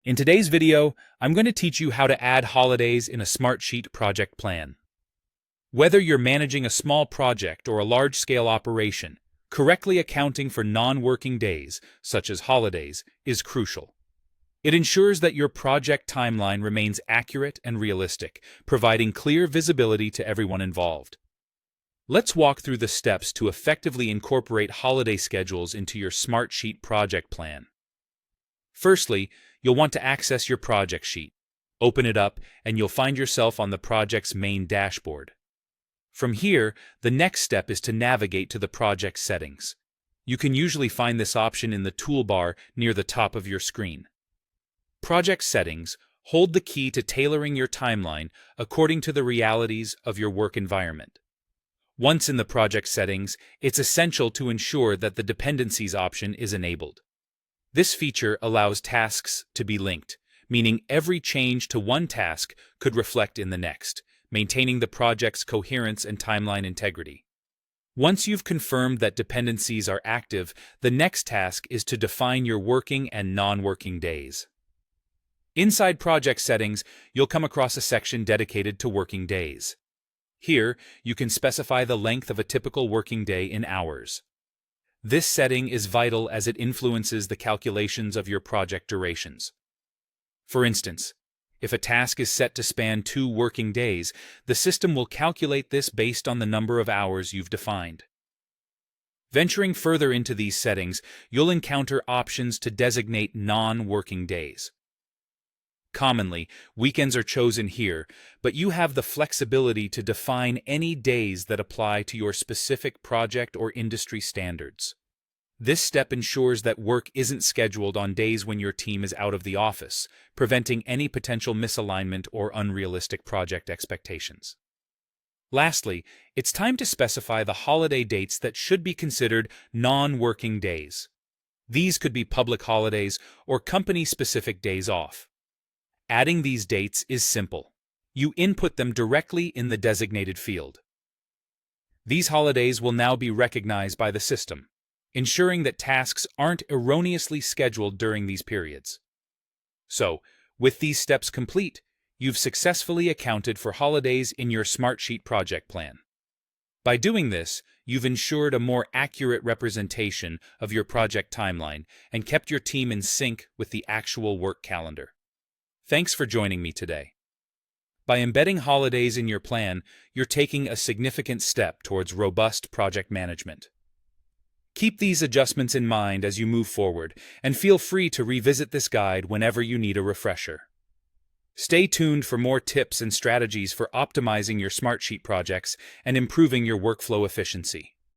In today's video, I'm going to teach you how to add holidays in a Smartsheet project plan. Whether you're managing a small project or a large-scale operation, correctly accounting for non-working days, such as holidays, is crucial. It ensures that your project timeline remains accurate and realistic, providing clear visibility to everyone involved. Let's walk through the steps to effectively incorporate holiday schedules into your Smartsheet project plan. Firstly, you'll want to access your project sheet. Open it up, and you'll find yourself on the project's main dashboard. From here, the next step is to navigate to the project settings. You can usually find this option in the toolbar near the top of your screen. Project settings hold the key to tailoring your timeline according to the realities of your work environment. Once in the project settings, it's essential to ensure that the dependencies option is enabled. This feature allows tasks to be linked, meaning every change to one task could reflect in the next, maintaining the project's coherence and timeline integrity. Once you've confirmed that dependencies are active, the next task is to define your working and non-working days. Inside project settings, you'll come across a section dedicated to working days. Here, you can specify the length of a typical working day in hours. This setting is vital as it influences the calculations of your project durations. For instance, if a task is set to span 2 working days, the system will calculate this based on the number of hours you've defined. Venturing further into these settings, you'll encounter options to designate non-working days. Commonly, weekends are chosen here, but you have the flexibility to define any days that apply to your specific project or industry standards. This step ensures that work isn't scheduled on days when your team is out of the office, preventing any potential misalignment or unrealistic project expectations. Lastly, it's time to specify the holiday dates that should be considered non-working days. These could be public holidays or company-specific days off. Adding these dates is simple. You input them directly in the designated field. These holidays will now be recognized by the system, ensuring that tasks aren't erroneously scheduled during these periods. So, with these steps complete, you've successfully accounted for holidays in your Smartsheet project plan. By doing this, you've ensured a more accurate representation of your project timeline and kept your team in sync with the actual work calendar. Thanks for joining me today. By embedding holidays in your plan, you're taking a significant step towards robust project management. Keep these adjustments in mind as you move forward, and feel free to revisit this guide whenever you need a refresher. Stay tuned for more tips and strategies for optimizing your Smartsheet projects and improving your workflow efficiency.